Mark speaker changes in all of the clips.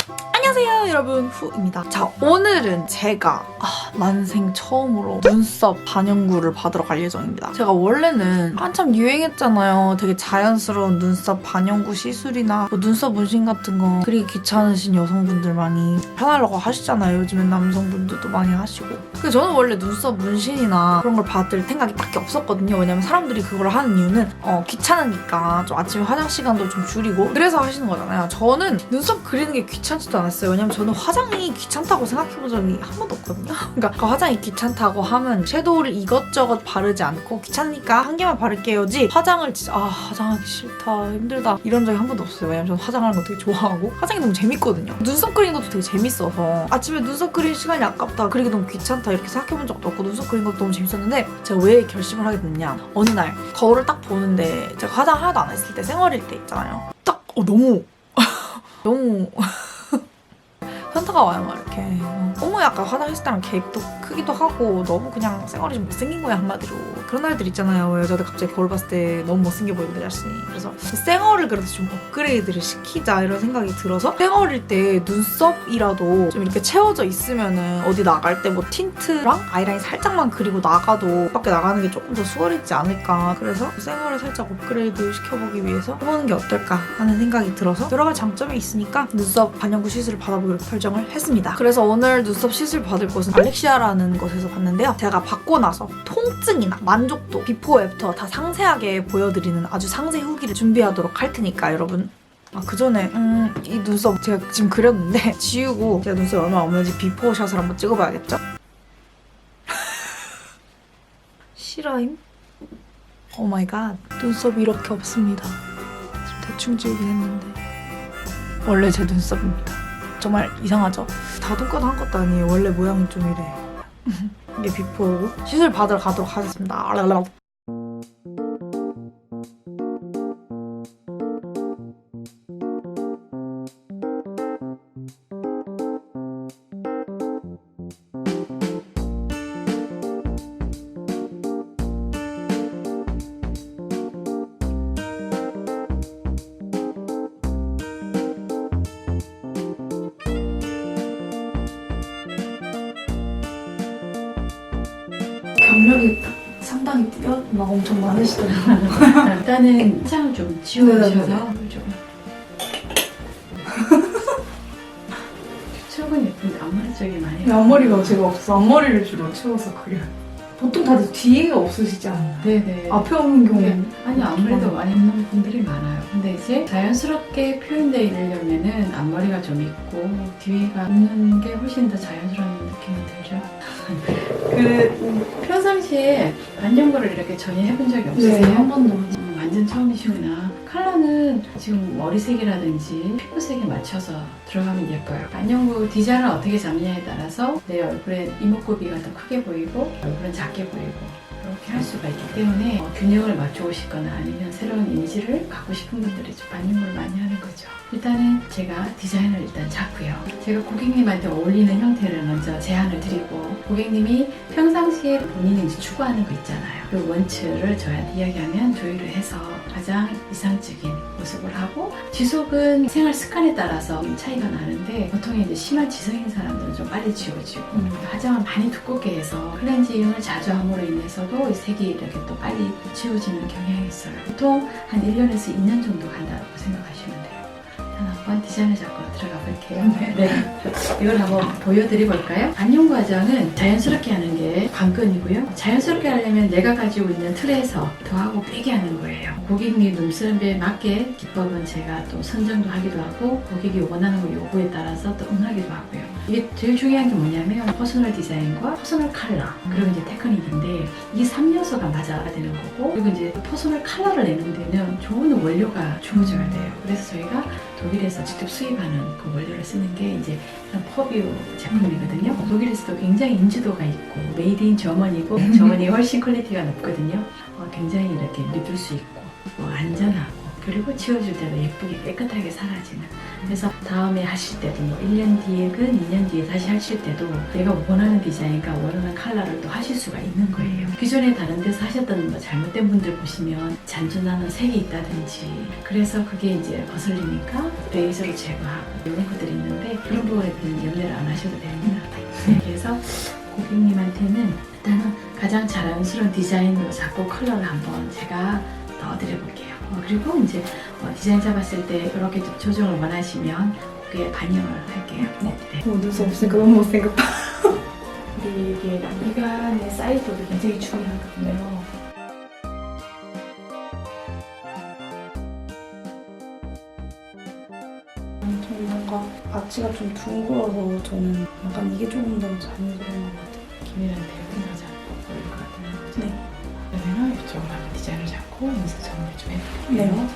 Speaker 1: 안녕하세요 여러분, 후입니다. 자, 오늘은 제가 난생 처음으로 눈썹 반영구를 받으러 갈 예정입니다. 제가 원래는 한참 유행했잖아요. 되게 자연스러운 눈썹 반영구 시술이나 뭐 눈썹 문신 같은 거 그리기 귀찮으신 여성분들 많이 편하려고 하시잖아요. 요즘엔 남성분들도 많이 하시고. 근데 저는 원래 눈썹 문신이나 그런 걸 받을 생각이 딱히 없었거든요. 왜냐면 사람들이 그걸 하는 이유는 귀찮으니까 좀 아침에 화장 시간도 좀 줄이고 그래서 하시는 거잖아요. 저는 눈썹 그리는 게 귀찮지도 않았어요. 왜냐면 저는 화장이 귀찮다고 생각해본 적이 한 번도 없거든요. 그러니까 화장이 귀찮다고 하면 섀도우를 이것저것 바르지 않고 귀찮으니까 한 개만 바를게요지 화장을 진짜 화장하기 싫다, 힘들다 이런 적이 한 번도 없어요. 왜냐면 저는 화장하는 거 되게 좋아하고 화장이 너무 재밌거든요. 눈썹 그리는 것도 되게 재밌어서 아침에 눈썹 그릴 시간이 아깝다, 그리기 너무 귀찮다 이렇게 생각해본 적도 없고 눈썹 그리는 것도 너무 재밌었는데 제가 왜 결심을 하게 됐냐, 어느 날 거울을 딱 보는데 제가 화장 하나도 안 했을 때 생얼일 때 있잖아요. 딱 너무 너무 현타가 와요. 막 이렇게 어머 약간 화장했을 때랑 갭도 크기도 하고 너무 그냥 생얼이 좀 못생긴 거야, 한마디로. 그런 날들 있잖아요. 여자들 갑자기 거울 봤을 때 너무 못생겨 보이고 내 자신이. 그래서 생얼을 그래도 좀 업그레이드를 시키자 이런 생각이 들어서 생얼일 때 눈썹이라도 좀 이렇게 채워져 있으면은 어디 나갈 때 뭐 틴트랑 아이라인 살짝만 그리고 나가도 밖에 나가는 게 조금 더 수월하지 않을까. 그래서 생얼을 살짝 업그레이드 시켜보기 위해서 해보는 게 어떨까 하는 생각이 들어서 여러 가지 장점이 있으니까 눈썹 반영구 시술을 받아보기로 결정을 했습니다. 그래서 오늘 눈썹 시술 받을 곳은 알렉시아라는 곳에서 봤는데요. 제가 받고 나서 통증이나 만족도, 비포 애프터 다 상세하게 보여드리는 아주 상세 후기를 준비하도록 할 테니까 여러분 그 전에 이 눈썹 제가 지금 그렸는데 지우고 제가 눈썹이 얼마나 없는지 비포 샷을 한번 찍어봐야겠죠? 실화임? 오 마이 갓, 눈썹이 이렇게 없습니다. 지금 대충 지우긴 했는데 원래 제 눈썹입니다. 정말 이상하죠? 다듬거나 한 것도 아니에요. 원래 모양은 좀 이래. 이게 비포고 시술 받으러 가도록 하겠습니다. 경력이 상당히 막 엄청 많으시더라고요.
Speaker 2: 일단은 화장을 좀 지워주셔서 좀. 최근 예쁜데 앞머리 쪽이 많이.
Speaker 1: 앞머리가 제가 없어. 앞머리를 주로 채워서 그려요. 보통 다들 뒤에 없으시지 않나요?
Speaker 2: 네네.
Speaker 1: 앞에 없는 경우.
Speaker 2: 네. 아니 앞머리도 많이 있는 분들이 많아요. 근데 이제 자연스럽게 표현되어 이러려면은 앞머리가 좀 있고 뒤가 없는 게 훨씬 더 자연스러운 느낌이 들죠. 평상시에 반영구를 이렇게 전혀 해본 적이 없으세요?
Speaker 1: 네, 한 번도.
Speaker 2: 완전 처음이시구나. 컬러는 지금 머리색이라든지 피부색에 맞춰서 들어가면 예뻐요. 반영구 디자인을 어떻게 잡느냐에 따라서 내 얼굴에 이목구비가 더 크게 보이고 얼굴은 작게 보이고 이렇게 할 수가 있기 때문에 균형을 맞춰 오시거나 아니면 새로운 이미지를 갖고 싶은 분들이 좀 반영구를 많이 하는 거죠. 일단은 제가 디자인을 일단 잡고요. 제가 고객님한테 어울리는 형태를 먼저 제안을 드리고 고객님이 평상시에 본인이 이제 추구하는 거 있잖아요. 그 원칙을 저한테 이야기하면 조율을 해서 가장 이상적인 모습을 하고 지속은 생활 습관에 따라서 차이가 나는데 보통 이제 심한 지성인 사람들은 좀 빨리 지워지고 화장을 많이 두껍게 해서 클렌징을 자주 함으로 인해서도 이 색이 이렇게 또 빨리 지워지는 경향이 있어요. 보통 한 1년에서 2년 정도 간다고 생각하시면 돼요. 한번 디자인을 잡고 들어가 볼게요. 네. 이걸 한번 보여드려 볼까요? 반영 과정은 자연스럽게 하는 게 관건이고요. 자연스럽게 하려면 내가 가지고 있는 틀에서 더하고 빼게 하는 거예요. 고객님 눈썹에 맞게 기법은 제가 또 선정도 하기도 하고 고객이 원하는 거 요구에 따라서 또 응하기도 하고요. 이게 제일 중요한 게 뭐냐면 퍼스널 디자인과 퍼스널 컬러 그리고 이제 테크닉인데 이 3요소가 맞아야 되는 거고 그리고 이제 퍼스널 컬러를 내는 데는 좋은 원료가 주어져야 돼요. 그래서 저희가 독일에서 직접 수입하는 그 원료를 쓰는 게 이제 퍼뷰 제품이거든요. 독일에서도 굉장히 인지도가 있고 메이드 인 저머니고 저머니 훨씬 퀄리티가 높거든요. 굉장히 이렇게 믿을 수 있고 안전하고 그리고 지워줄 때도 예쁘게 깨끗하게 사라지는. 그래서 다음에 하실 때도 뭐 1년 뒤에든 2년 뒤에 다시 하실 때도 내가 원하는 디자인과 원하는 컬러를 또 하실 수가 있는 거예요. 기존에 다른 데서 하셨던 뭐 잘못된 분들 보시면 잔존하는 색이 있다든지 그래서 그게 이제 거슬리니까 레이저로 제거하고 이런 것들이 있는데 그런 부분에 대한 염려를 안 하셔도 됩니다. 그래서 고객님한테는 일단은 가장 자연스러운 디자인으로 잡고 컬러를 한번 제가 넣어드려 볼게요. 그리고 이제 디자인 잡았을 때 이렇게 좀 조정을 원하시면 그게 반영을 할게요. 네.
Speaker 1: 눈썹 없으니까 너무 못생겼다.
Speaker 2: 우리 이게 미간의 사이즈도 굉장히 중요하거든요.
Speaker 1: 저는 뭔가 아치가 좀 둥글어서 저는 약간 이게 조금 더 자연스러운 것 같아요.
Speaker 2: 김이한테 생각하지 않고 보일 것 같다는 거죠.
Speaker 1: 네.
Speaker 2: 그러면 이쪽으로 한번 디자인을 잡고 인쇄 정리 좀 해볼게요.
Speaker 1: 네.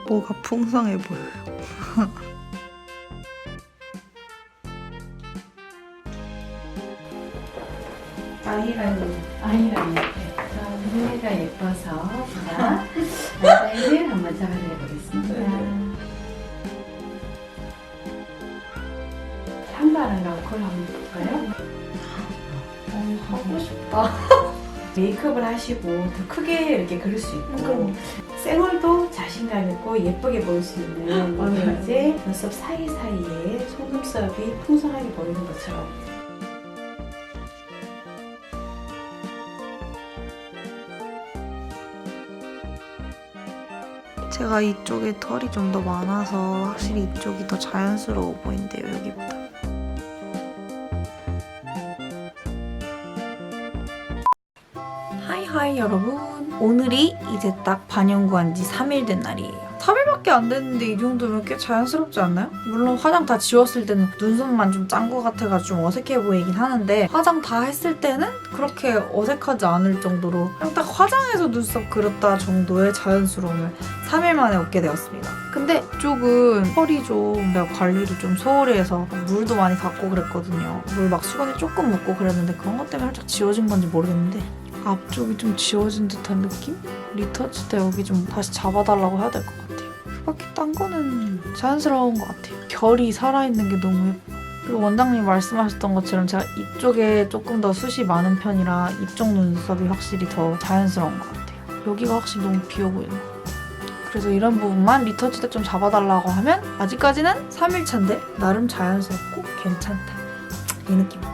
Speaker 1: 뭐가 풍성해 보여요.
Speaker 2: 아이라인. 눈매가 예뻐서 제가 아이라인을 한번 잡아내 보겠습니다. 한바람하고 그걸 한번 볼까요?
Speaker 1: 하고 싶다.
Speaker 2: 메이크업을 하시고 더 크게 이렇게 그릴 수 있고 쌩얼도 자신감 있고 예쁘게 보일 수 있는
Speaker 1: 맞아요.
Speaker 2: 이제 눈썹 사이사이에 속눈썹이 풍성하게 보이는 것처럼
Speaker 1: 제가 이쪽에 털이 좀 더 많아서 확실히 이쪽이 더 자연스러워 보인대요, 여기보다. 하이 여러분. 오늘이 이제 딱 반영구한 지 3일 된 날이에요. 3일밖에 안 됐는데 이 정도면 꽤 자연스럽지 않나요? 물론 화장 다 지웠을 때는 눈썹만 좀 짠 것 같아가지고 좀 어색해 보이긴 하는데 화장 다 했을 때는 그렇게 어색하지 않을 정도로 그냥 딱 화장해서 눈썹 그렸다 정도의 자연스러움을 3일 만에 얻게 되었습니다. 근데 이쪽은 털이 좀 내가 관리를 좀 소홀히 해서 물도 많이 닿고 그랬거든요. 물 막 수건에 조금 묻고 그랬는데 그런 것 때문에 살짝 지워진 건지 모르겠는데 앞쪽이 좀 지워진 듯한 느낌? 리터치 때 여기 좀 다시 잡아달라고 해야 될 것 같아요. 그밖에 딴 거는 자연스러운 것 같아요. 결이 살아있는 게 너무 예뻐. 그리고 원장님이 말씀하셨던 것처럼 제가 이쪽에 조금 더 숱이 많은 편이라 이쪽 눈썹이 확실히 더 자연스러운 것 같아요. 여기가 확실히 너무 비어 보이는 것 같아요. 그래서 이런 부분만 리터치 때 좀 잡아달라고 하면 아직까지는 3일차인데 나름 자연스럽고 괜찮다. 이 느낌입니다.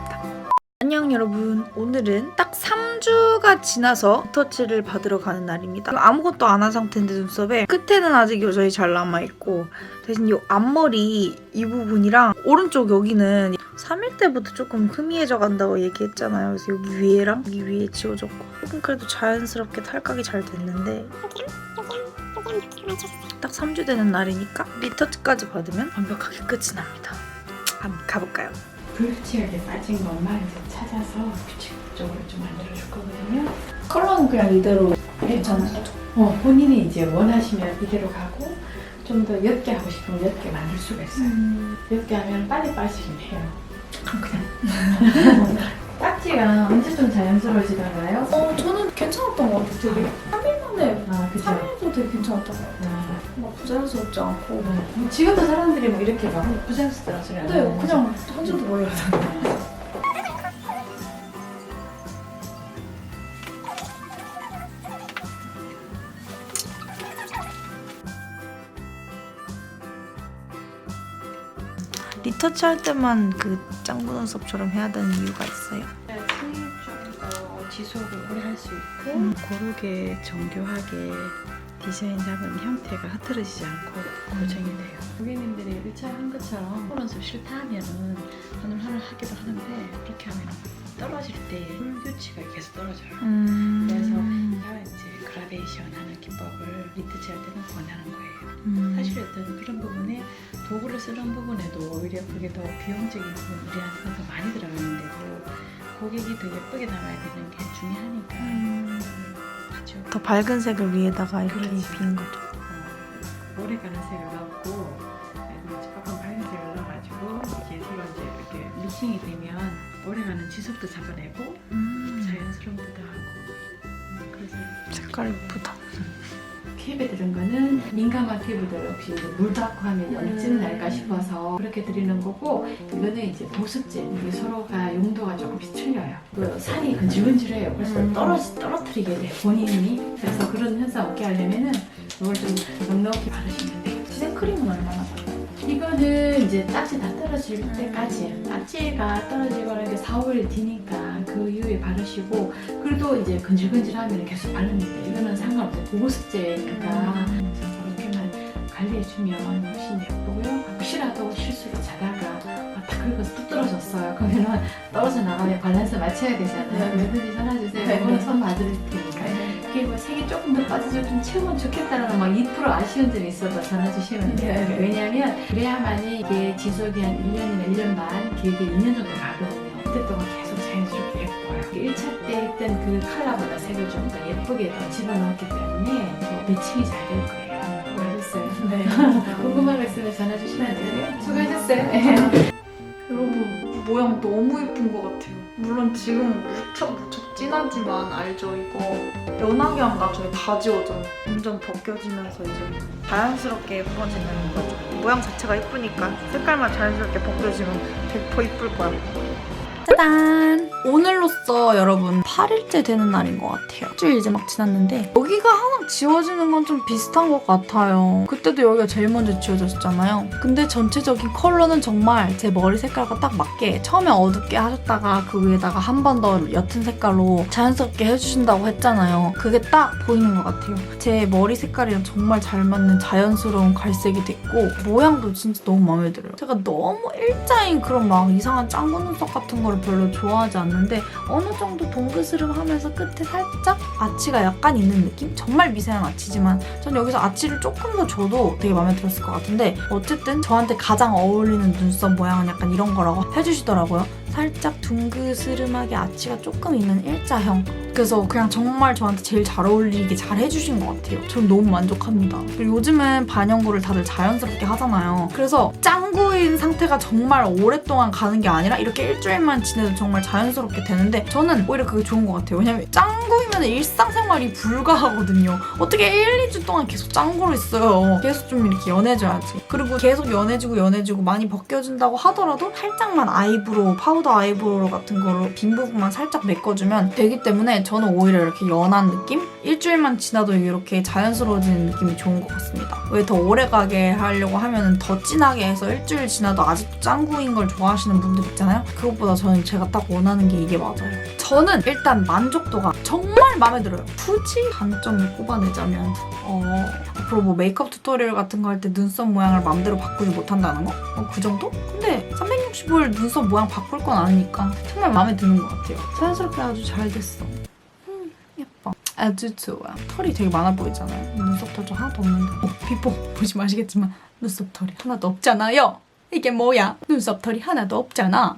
Speaker 1: 안녕 여러분. 오늘은 딱 3주가 지나서 리터치를 받으러 가는 날입니다. 아무것도 안 한 상태인데 눈썹에 끝에는 아직 여전히 잘 남아있고 대신 이 앞머리 이 부분이랑 오른쪽 여기는 3일 때부터 조금 흐미해져 간다고 얘기했잖아요. 그래서 여기 위에랑 여기 위에 지워졌고 조금 그래도 자연스럽게 탈각이 잘 됐는데 딱 3주 되는 날이니까 리터치까지 받으면 완벽하게 끝이 납니다. 한번 가볼까요?
Speaker 2: 불규칙하게 빠진 것만 이제 찾아서 규칙적으로 좀 만들어줄 거거든요.
Speaker 1: 컬러는 그냥 이대로 괜찮아요?
Speaker 2: 본인이 이제 원하시면 이대로 가고 좀 더 옅게 하고 싶으면 옅게 만들 수가 있어요. 옅게 하면 빨리 빠지긴 해요. 그냥 딱지가 언제 좀 자연스러워지던가요?
Speaker 1: 저는 괜찮았던 것 같아요. 되게 3일 만에
Speaker 2: 그죠?
Speaker 1: 3일도 되게 괜찮았던 것 같아요. 막 부자연스럽지 않고
Speaker 2: 지금도 사람들이 뭐 이렇게 막 부자연스러운 소리 안
Speaker 1: 네,
Speaker 2: 하는
Speaker 1: 그냥 한 줄도 몰라요. 리터치 할 때만 그 짱구 눈썹처럼 해야 되는 이유가 있어요?
Speaker 2: 층이 좀더 지속을 오래 할 수 있고 고르게 정교하게 디자인 잡은 형태가 흐트러지지 않고 고정이 돼요. 고객님들이 1차 한 것처럼 눈썹 싫다 하면은 하늘 하기도 하는데 그렇게 하면 떨어질 때 뿔교치가 계속 떨어져요. 그래서 제가 이제 그라데이션 하는 기법을 리터치 할 때는 권하는 거예요. 사실 어떤 그런 부분에 도구를 쓰는 부분에도 오히려 그게 더 비용적인 부분이 우리한테는 더 많이 들어가는데도 고객이 더 예쁘게 나와야 되는 게 중요하니까. 그렇죠.
Speaker 1: 더 밝은 색을 위에다가 이렇게
Speaker 2: 그렇지.
Speaker 1: 입힌 거죠.
Speaker 2: 오래가는 색을 넣고 조금 밝은 색을 넣어가지고 이게 서로 이제 이렇게 믹싱이 되면 오래가는 지속도 잡아내고 자연스러움도 하고 그래서
Speaker 1: 색깔 예쁘다.
Speaker 2: 캡에 들은 거는 민감한 피부들 혹시 이제 물 닿고 하면 염증 날까 싶어서 그렇게 드리는 거고, 이거는 이제 보습제. 이게 서로가 용도가 조금씩 틀려요. 그 살이 근질근질해요. 그래서 떨어뜨리게 돼 본인이. 그래서 그런 현상 없게 하려면은 이걸 좀 넉넉히 바르시면 돼요.
Speaker 1: 생크림은 얼마나 받아요?
Speaker 2: 이거는 이제 딱지 다 떨어질 때까지, 딱지가 떨어지거나 이렇게 4, 5일 뒤니까 그 이후에 바르시고, 그래도 이제 근질근질하면 계속 바르면 돼요. 이거는 상관없어요. 보습제니까 그렇게만 관리해주면 훨씬 예쁘고요. 혹시라도 실수로 자다가 다 긁어서 뚝 떨어졌어요. 그러면 떨어져 나가면 밸런스 맞춰야 되잖아요. 뭐든지 전화주세요. 이거는 선 봐드릴 테니까. 이게 뭐 색이 조금 더 빠져서 좀 채우면 좋겠다라는 막 2% 아쉬운 점이 있어도 전화 주시면 돼요. 왜냐하면 그래야만이 이게 지속이 한 1년이나 1년 반, 길게 2년 정도 가거든요. 그때 동안 계속 자연스럽게 예뻐요. 1차 때 했던 그 컬러보다 색을 좀 더 예쁘게 더 집어넣었기 때문에 더 매칭이 잘 될 거예요. 수고하셨어요.
Speaker 1: 네.
Speaker 2: 궁금한 거 있으면 전화 주시면 돼요. 수고하셨어요.
Speaker 1: 여러분, 모양 너무 예쁜 것 같아요. 물론 지금 무척 진하지만 알죠? 이거 연하게 하면 나중에 다 지워져요. 완전 벗겨지면서 이제 자연스럽게 예뻐지는 거죠. 모양 자체가 예쁘니까 색깔만 자연스럽게 벗겨지면 100% 예쁠 거야. 짜잔! 오늘로써 여러분 8일째 되는 날인 것 같아요. 일주일 이제 막 지났는데 여기가 하나 지워지는 건 좀 비슷한 것 같아요. 그때도 여기가 제일 먼저 지워졌잖아요. 근데 전체적인 컬러는 정말 제 머리 색깔과 딱 맞게 처음에 어둡게 하셨다가 그 위에다가 한 번 더 옅은 색깔로 자연스럽게 해주신다고 했잖아요. 그게 딱 보이는 것 같아요. 제 머리 색깔이랑 정말 잘 맞는 자연스러운 갈색이 됐고 모양도 진짜 너무 마음에 들어요. 제가 너무 일자인 그런 막 이상한 짱구 눈썹 같은 거를 별로 좋아하지 않는데 어느 정도 동그스름하면서 끝에 살짝 아치가 약간 있는 느낌? 정말 미세한 아치지만 전 여기서 아치를 조금 더 줘도 되게 마음에 들었을 것 같은데 어쨌든 저한테 가장 어울리는 눈썹 모양은 약간 이런 거라고 해주시더라고요. 살짝 둥그스름하게 아치가 조금 있는 일자형. 그래서 그냥 정말 저한테 제일 잘 어울리게 잘 해주신 것 같아요. 저는 너무 만족합니다. 그리고 요즘은 반영구를 다들 자연스럽게 하잖아요. 그래서 짱구인 상태가 정말 오랫동안 가는 게 아니라 이렇게 일주일만 지내도 정말 자연스럽게 되는데 저는 오히려 그게 좋은 것 같아요. 왜냐면 짱구이면 일상생활이 불가하거든요. 어떻게 1, 2주 동안 계속 짱구로 있어요. 계속 좀 이렇게 연해져야지. 그리고 계속 연해지고 많이 벗겨진다고 하더라도 살짝만 아이브로우, 파우더 아이브로우 같은 거로 빈 부분만 살짝 메꿔주면 되기 때문에 저는 오히려 이렇게 연한 느낌? 일주일만 지나도 이렇게 자연스러워지는 느낌이 좋은 것 같습니다. 왜 더 오래가게 하려고 하면 더 진하게 해서 일주일 지나도 아직도 짱구인 걸 좋아하시는 분들 있잖아요. 그것보다 저는 제가 딱 원하는 게 이게 맞아요. 저는 일단 만족도가 정말 마음에 들어요. 굳이 단점을 꼽아내자면 앞으로 뭐 메이크업 튜토리얼 같은 거 할 때 눈썹 모양을 마음대로 바꾸지 못한다는 거? 그 정도? 근데 365일 눈썹 모양 바꿀 건 아니니까 정말 마음에 드는 것 같아요. 자연스럽게 아주 잘 됐어. 예뻐. 아주 좋아. 털이 되게 많아 보이잖아요. 눈썹 털 좀 하나도 없는데. 비포 보시면 아시겠지만 눈썹 털이 하나도 없잖아요. 이게 뭐야? 눈썹 털이 하나도 없잖아.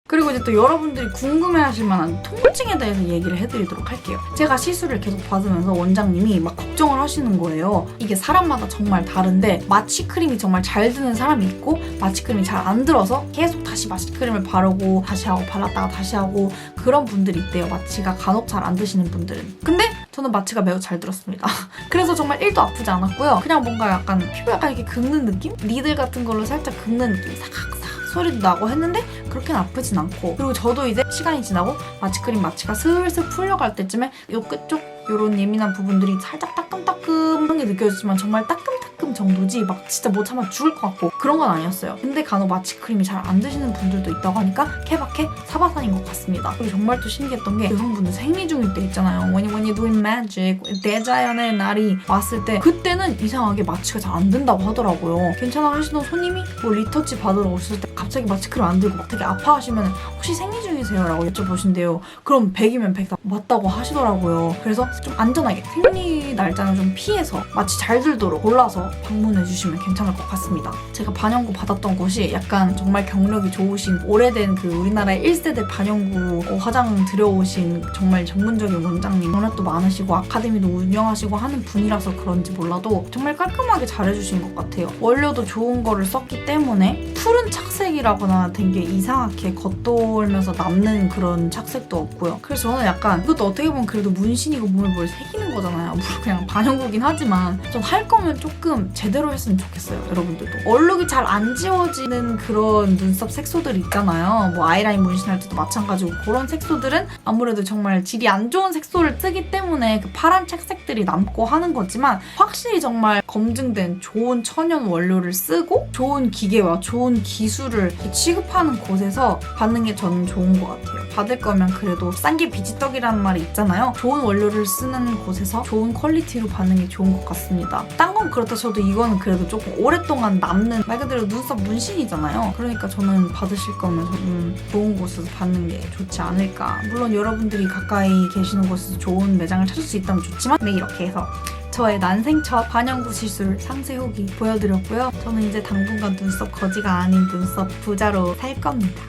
Speaker 1: 그리고 이제 또 여러분들이 궁금해하실 만한 통증에 대해서 얘기를 해드리도록 할게요. 제가 시술을 계속 받으면서 원장님이 막 걱정을 하시는 거예요. 이게 사람마다 정말 다른데 마취크림이 정말 잘 드는 사람이 있고 마취크림이 잘 안 들어서 계속 다시 마취크림을 바르고 다시 하고 발랐다가 다시 하고 그런 분들이 있대요. 마취가 간혹 잘 안 드시는 분들은. 근데 저는 마취가 매우 잘 들었습니다. 그래서 정말 1도 아프지 않았고요. 그냥 뭔가 약간 피부 약간 이렇게 긁는 느낌? 니들 같은 걸로 살짝 긁는 느낌? 사각사각 소리도 나고 했는데 그렇게는 아프진 않고, 그리고 저도 이제 시간이 지나고 마취가 슬슬 풀려갈 때쯤에 요 끝쪽 요런 예민한 부분들이 살짝 따끔따끔한 게 느껴지지만 정말 따끔따끔 정도지 막 진짜 못 참아 죽을 것 같고 그런 건 아니었어요. 근데 간혹 마취크림이 잘 안 드시는 분들도 있다고 하니까 케바케 사바사인 것 같습니다. 그리고 정말 또 신기했던 게 여성분들 생리 중일 때 있잖아요. When you're doing magic, 대자연의 날이 왔을 때 그때는 이상하게 마취가 잘 안 된다고 하더라고요. 괜찮아 하시던 손님이 뭐 리터치 받으러 오실 때 갑자기 마취크림 안 들고 막 되게 아파하시면 혹시 생리 중이세요? 라고 여쭤보신대요. 그럼 100이면 100 다 맞다고 하시더라고요. 그래서 좀 안전하게 생리 날짜는 좀 피해서 마취 잘 들도록 골라서 방문해 주시면 괜찮을 것 같습니다. 제가 반영구 받았던 곳이 약간 정말 경력이 좋으신 오래된 그 우리나라의 1세대 반영구 화장 들여오신 정말 전문적인 원장님, 경력도 많으시고 아카데미도 운영하시고 하는 분이라서 그런지 몰라도 정말 깔끔하게 잘해주신 것 같아요. 원료도 좋은 거를 썼기 때문에 푸른 착색이라거나 된 게 이상하게 겉돌면서 남는 그런 착색도 없고요. 그래서 저는 약간 이것도 어떻게 보면 그래도 문신이고 몸에 뭘 새기는 거잖아요. 물론 그냥 반영구긴 하지만 전 할 거면 조금 제대로 했으면 좋겠어요. 여러분들도 얼룩이 잘 안 지워지는 그런 눈썹 색소들 있잖아요. 뭐 아이라인 문신할 때도 마찬가지고 그런 색소들은 아무래도 정말 질이 안 좋은 색소를 쓰기 때문에 그 파란 착색들이 남고 하는 거지만 확실히 정말 검증된 좋은 천연 원료를 쓰고 좋은 기계와 좋은 기술을 취급하는 곳에서 받는 게 저는 좋은 것 같아요. 받을 거면 그래도 싼 게 비지떡이라는 말이 있잖아요. 좋은 원료를 쓰는 곳에서 좋은 퀄리티로 받는 게 좋은 것 같습니다. 딴 건 그렇다 쳐도 이거는 그래도 조금 오랫동안 남는 말 그대로 눈썹 문신이잖아요. 그러니까 저는 받으실 거면 조금 좋은 곳에서 받는 게 좋지 않을까. 물론 여러분들이 가까이 계시는 곳에서 좋은 매장을 찾을 수 있다면 좋지만 네, 이렇게 해서 저의 난생 첫 반영구 시술 상세 후기 보여드렸고요. 저는 이제 당분간 눈썹 거지가 아닌 눈썹 부자로 살 겁니다.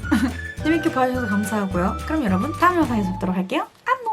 Speaker 1: 재밌게 봐주셔서 감사하고요. 그럼 여러분 다음 영상에서 뵙도록 할게요. 안녕!